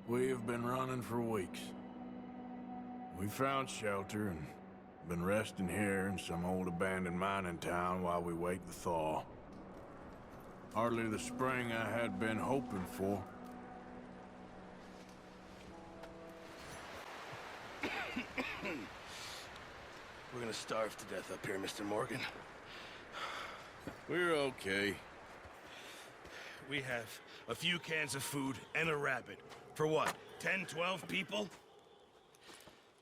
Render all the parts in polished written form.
We have been running for weeks. We found shelter and been resting here in some old abandoned mining town while we wait the thaw. Hardly the spring I had been hoping for. We're gonna starve to death up here, Mr. Morgan. We're okay. We have a few cans of food and a rabbit. For what, 10, 12 people?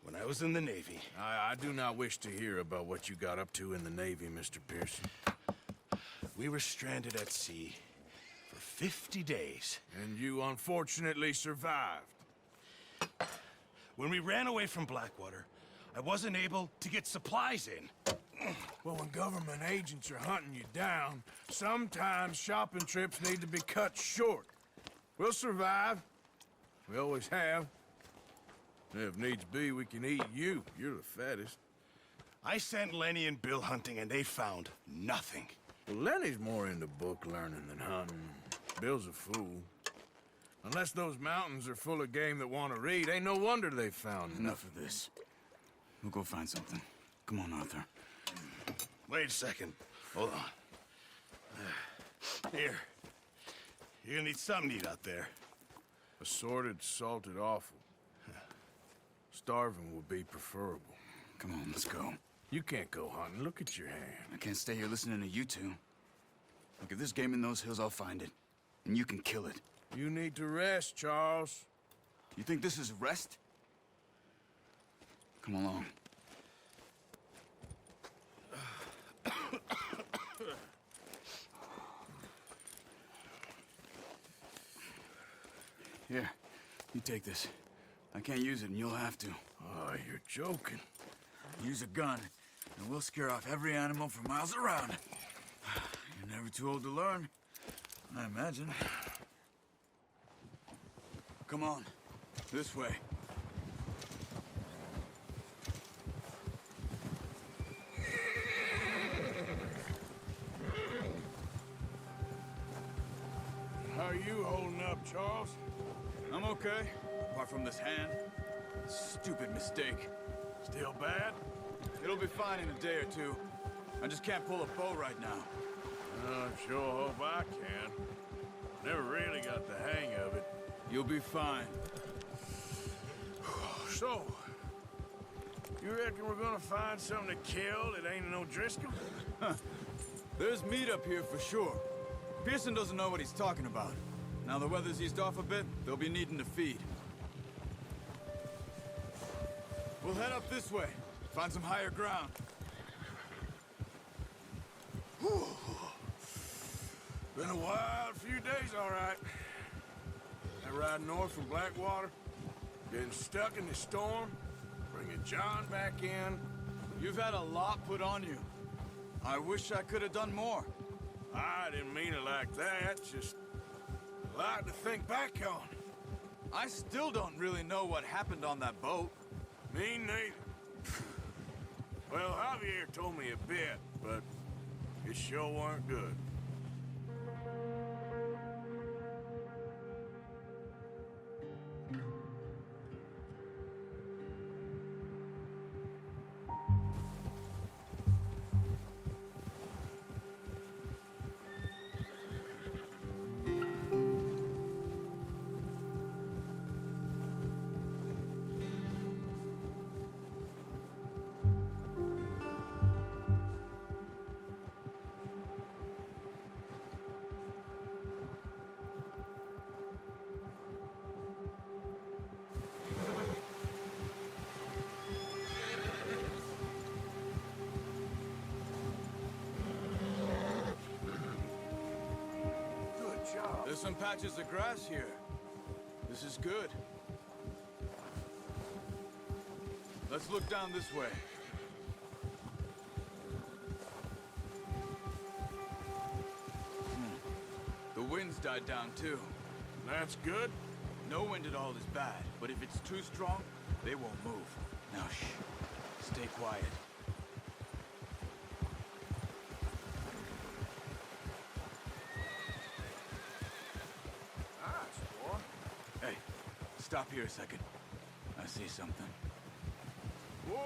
When I was in the Navy... I do not wish to hear about what you got up to in the Navy, Mr. Pearson. We were stranded at sea for 50 days. And you unfortunately survived. When we ran away from Blackwater, I wasn't able to get supplies in. Well, when government agents are hunting you down, sometimes shopping trips need to be cut short. We'll survive. We always have. If needs be, we can eat you. You're the fattest. I sent Lenny and Bill hunting, and they found nothing. Well, Lenny's more into book learning than hunting. Bill's a fool. Unless those mountains are full of game that want to read, ain't no wonder they found Enough of this. We'll go find something. Come on, Arthur. Wait a second. Hold on. Here. You're gonna need something to eat out there. Assorted, salted offal. Starving would be preferable. Come on, let's go. You can't go hunting. Look at your hand. I can't stay here listening to you two. Look, if there's game in those hills, I'll find it. And you can kill it. You need to rest, Charles. You think this is rest? Come along. Here, you take this. I can't use it, and you'll have to. Oh, you're joking. Use a gun, and we'll scare off every animal for miles around. You're never too old to learn, I imagine. Come on, this way. How are you holding up, Charles? I'm okay, apart from this hand. Stupid mistake. Still bad? It'll be fine in a day or two. I just can't pull a bow right now. I sure hope I can. Never really got the hang of it. You'll be fine. So, you reckon we're gonna find something to kill that ain't no Driscoll? There's meat up here for sure. Pearson doesn't know what he's talking about. Now the weather's eased off a bit, they'll be needing to feed. We'll head up this way. Find some higher ground. Whew. Been a wild few days, all right. That ride north from Blackwater, getting stuck in the storm, bringing John back in. You've had a lot put on you. I wish I could have done more. I didn't mean it like that, just a lot to think back on. I still don't really know what happened on that boat. Me neither. Well, Javier told me a bit, but it sure weren't good. There's some patches of grass here. This is good. Let's look down this way. The wind's died down too. That's good. No wind at all is bad, but if it's too strong, they won't move. Now shh. Stay quiet. Stop here a second. I see something. Whoa!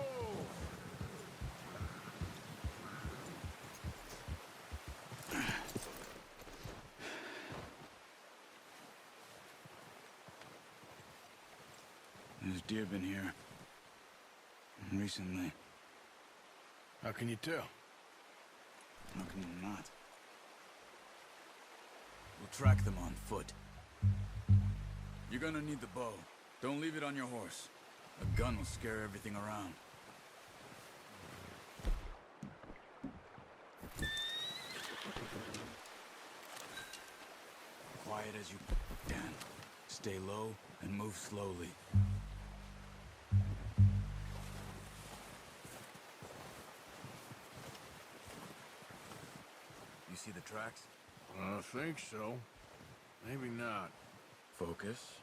There's deer been here. Recently. How can you tell? How can you not? We'll track them on foot. You're gonna need the bow. Don't leave it on your horse. A gun will scare everything around. Quiet as you can. Stay low and move slowly. You see the tracks? I think so. Maybe not. Focus.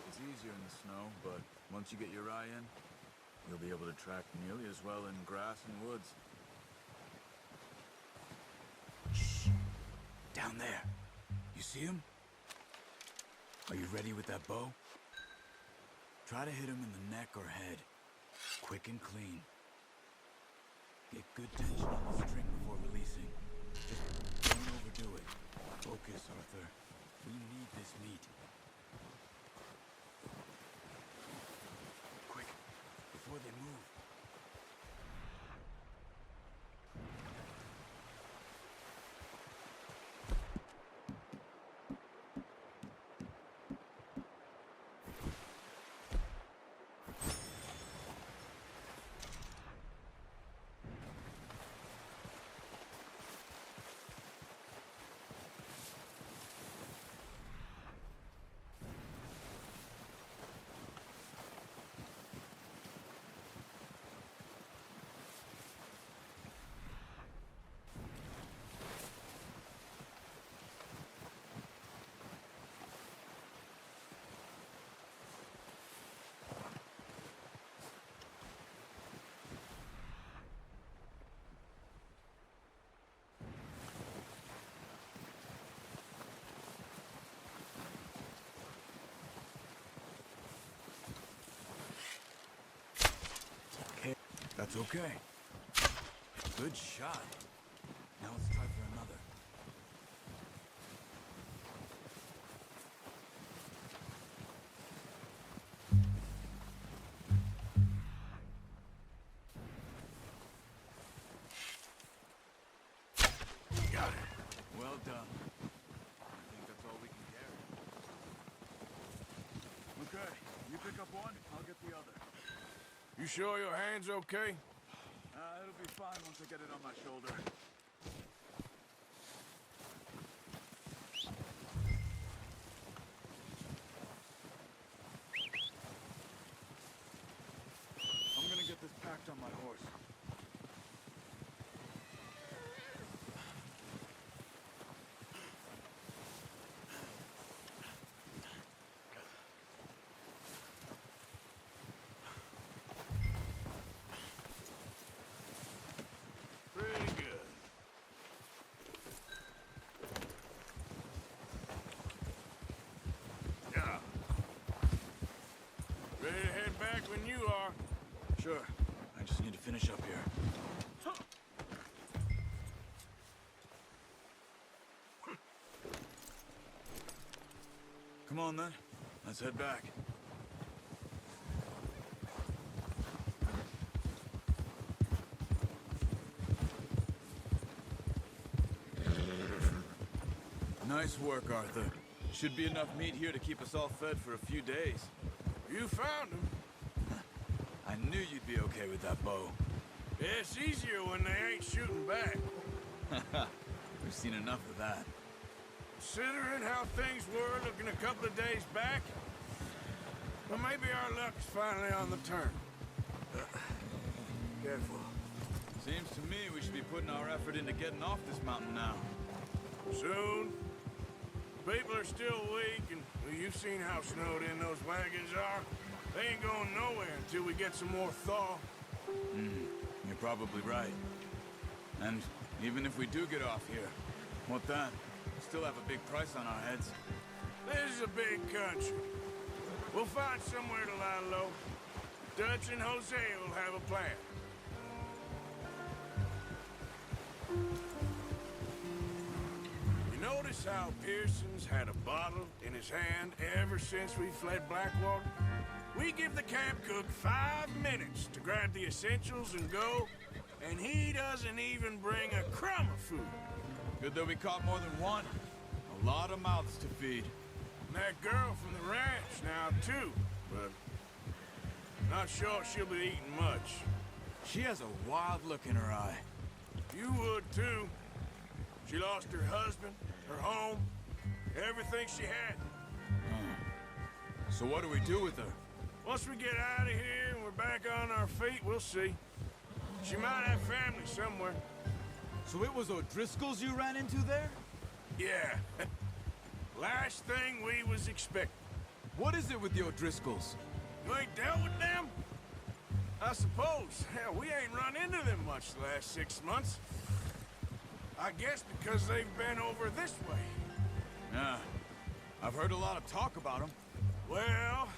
It's easier in the snow, but once you get your eye in, you'll be able to track nearly as well in grass and woods. Shh! Down there. You see him? Are you ready with that bow? Try to hit him in the neck or head. Quick and clean. Get good tension on the string before releasing. Just don't overdo it. Focus, Arthur. We need this meat. Quick, before they move. That's okay. Good shot. Now let's try for another. Got it. Well done. I think that's all we can carry. Okay, you pick up one, I'll get the other. You sure your hand's okay? It'll be fine once I get it on my shoulder. I'm gonna get this packed on my horse. Pretty good. Yeah. Ready to head back when you are. Sure. I just need to finish up here. Come on then. Let's head back. Nice work, Arthur. Should be enough meat here to keep us all fed for a few days. You found him. I knew you'd be okay with that bow. Yeah, it's easier when they ain't shooting back. We've seen enough of that. Considering how things were looking a couple of days back, well, maybe our luck's finally on the turn. Careful. Seems to me we should be putting our effort into getting off this mountain now. Soon. People are still weak, and well, you've seen how snowed in those wagons are. They ain't going nowhere until we get some more thaw. You're probably right. And even if we do get off here, what then? We still have a big price on our heads. This is a big country. We'll find somewhere to lie low. Dutch and Jose will have a plan. You notice how Pearson's had a bottle in his hand ever since we fled Blackwater? We give the camp cook 5 minutes to grab the essentials and go, and he doesn't even bring a crumb of food. Good that we caught more than one. A lot of mouths to feed. And that girl from the ranch now, too, but not sure she'll be eating much. She has a wild look in her eye. You would, too. She lost her husband, her home, everything she had. So what do we do with her? Once we get out of here and we're back on our feet, we'll see. She might have family somewhere. So it was O'Driscoll's you ran into there? Yeah. Last thing we was expecting. What is it with the O'Driscolls? You ain't dealt with them? I suppose. Hell, we ain't run into them much the last 6 months. I guess because they've been over this way. Yeah. I've heard a lot of talk about them. Well,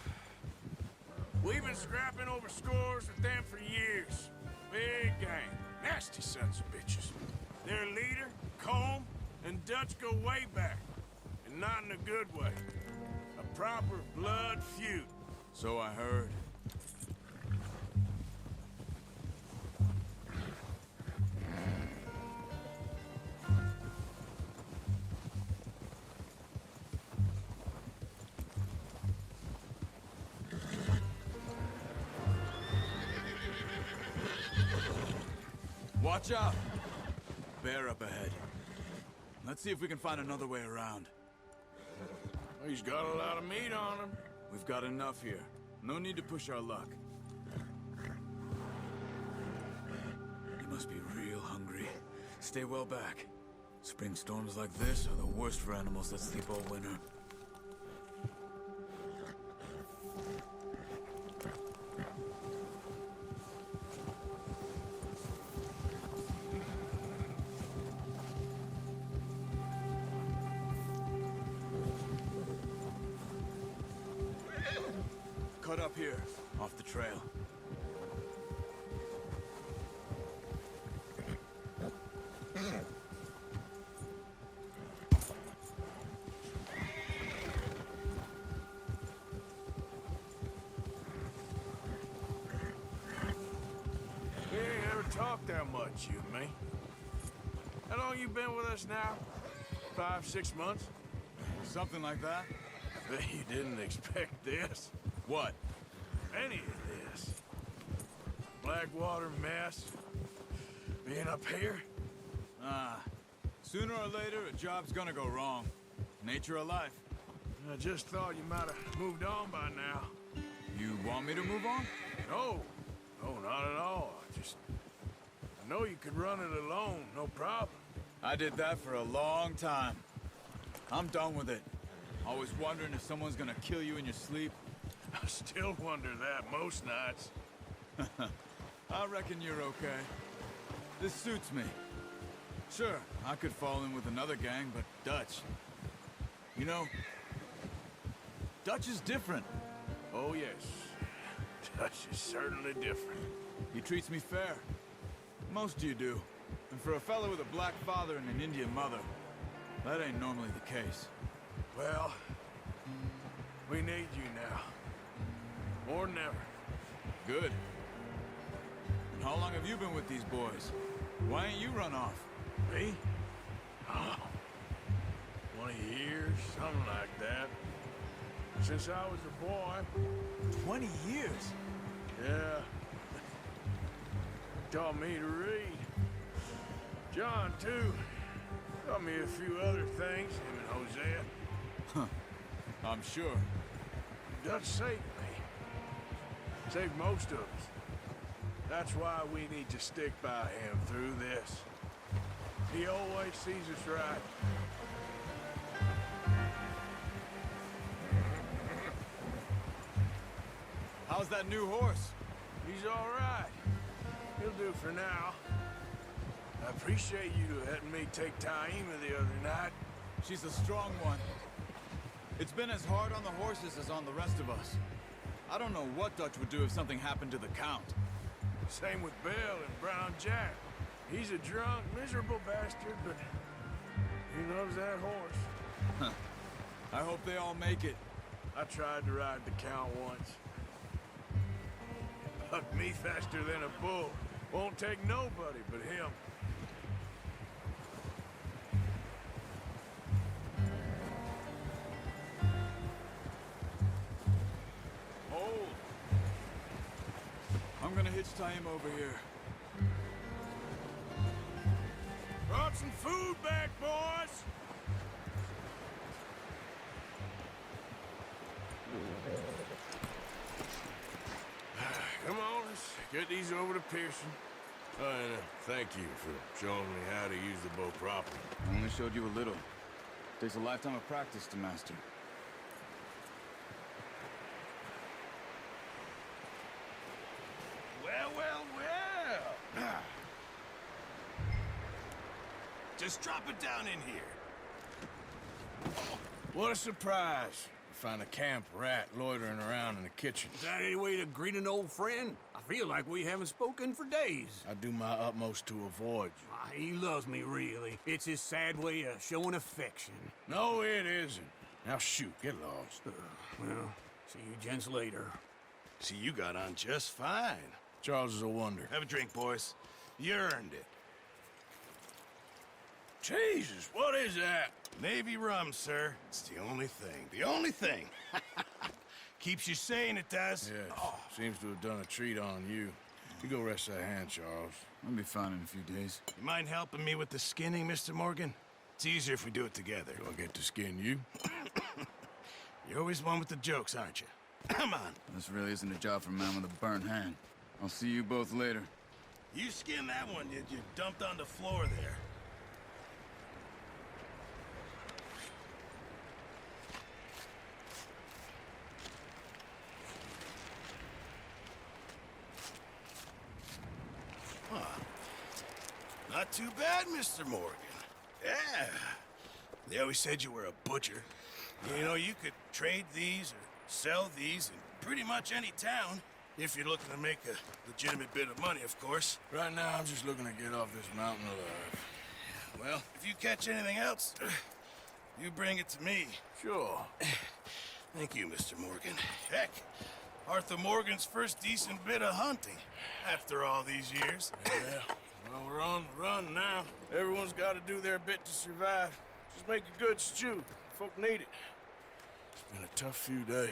we've been scrapping over scores with them for years. Big gang. Nasty sons of bitches. Their leader, Colm, and Dutch go way back. And not in a good way. A proper blood feud. So I heard. Watch out! Bear up ahead. Let's see if we can find another way around. He's got a lot of meat on him. We've got enough here. No need to push our luck. You must be real hungry. Stay well back. Spring storms like this are the worst for animals that sleep all winter. Cut up here, off the trail. We ain't ever talked that much, you and me. How long you been with us now? 5, 6 months? Something like that? I bet you didn't expect this. What? Any of this. Blackwater mess. Being up here. Sooner or later, a job's gonna go wrong. Nature of life. I just thought you might have moved on by now. You want me to move on? No. No, not at all. I know you could run it alone, no problem. I did that for a long time. I'm done with it. Always wondering if someone's gonna kill you in your sleep. I still wonder that most nights. I reckon you're okay. This suits me. Sure, I could fall in with another gang, but Dutch... You know, Dutch is different. Oh, yes. Dutch is certainly different. He treats me fair. Most of you do. And for a fellow with a black father and an Indian mother, that ain't normally the case. Well, we need you now. More than ever. Good. And how long have you been with these boys? Why ain't you run off? Me? Oh. 20 years. something like that. Since I was a boy. 20 years? Yeah. Taught me to read. John, too. Taught me a few other things, him and Hosea. I'm sure. Dutch saved me. Saved most of us. That's why we need to stick by him through this. He always sees us right. How's that new horse? He's all right. He'll do for now. I appreciate you letting me take Taima the other night. She's a strong one. It's been as hard on the horses as on the rest of us. I don't know what Dutch would do if something happened to the Count. Same with Bill and Brown Jack. He's a drunk, miserable bastard, but he loves that horse. I hope they all make it. I tried to ride the Count once. Bucked me faster than a bull. Won't take nobody but him. Hold. I'm gonna hitch Taima over here. Brought some food back, boys! Come on, let's get these over to Pearson. Oh, and thank you for showing me how to use the bow properly. I only showed you a little. Takes a lifetime of practice to master. Well, well, well. Just drop it down in here. What a surprise. Find a camp rat loitering around in the kitchen. Is that any way to greet an old friend? I feel like we haven't spoken for days. I do my utmost to avoid you. He loves me, really. It's his sad way of showing affection. No, it isn't. Now shoot, get lost. Well, see you gents later. See, you got on just fine. Charles is a wonder. Have a drink, boys. You earned it. Jesus, what is that? Navy rum, sir. It's the only thing. The only thing. Keeps you sane, it does. Yeah, seems to have done a treat on you. You go rest that hand, Charles. I'll be fine in a few days. You mind helping me with the skinning, Mr. Morgan? It's easier if we do it together. Do I get to skin you? You're always one with the jokes, aren't you? Come on. This really isn't a job for a man with a burnt hand. I'll see you both later. You skin that one you dumped on the floor there. Not too bad, Mr. Morgan. Yeah. They always said you were a butcher. You know, you could trade these or sell these in pretty much any town, if you're looking to make a legitimate bit of money, of course. Right now, I'm just looking to get off this mountain alive. Well, if you catch anything else, you bring it to me. Sure. Thank you, Mr. Morgan. Heck, Arthur Morgan's first decent bit of hunting after all these years. Yeah. Well, we're on the run now. Everyone's got to do their bit to survive. Just make a good stew. Folk need it. It's been a tough few days.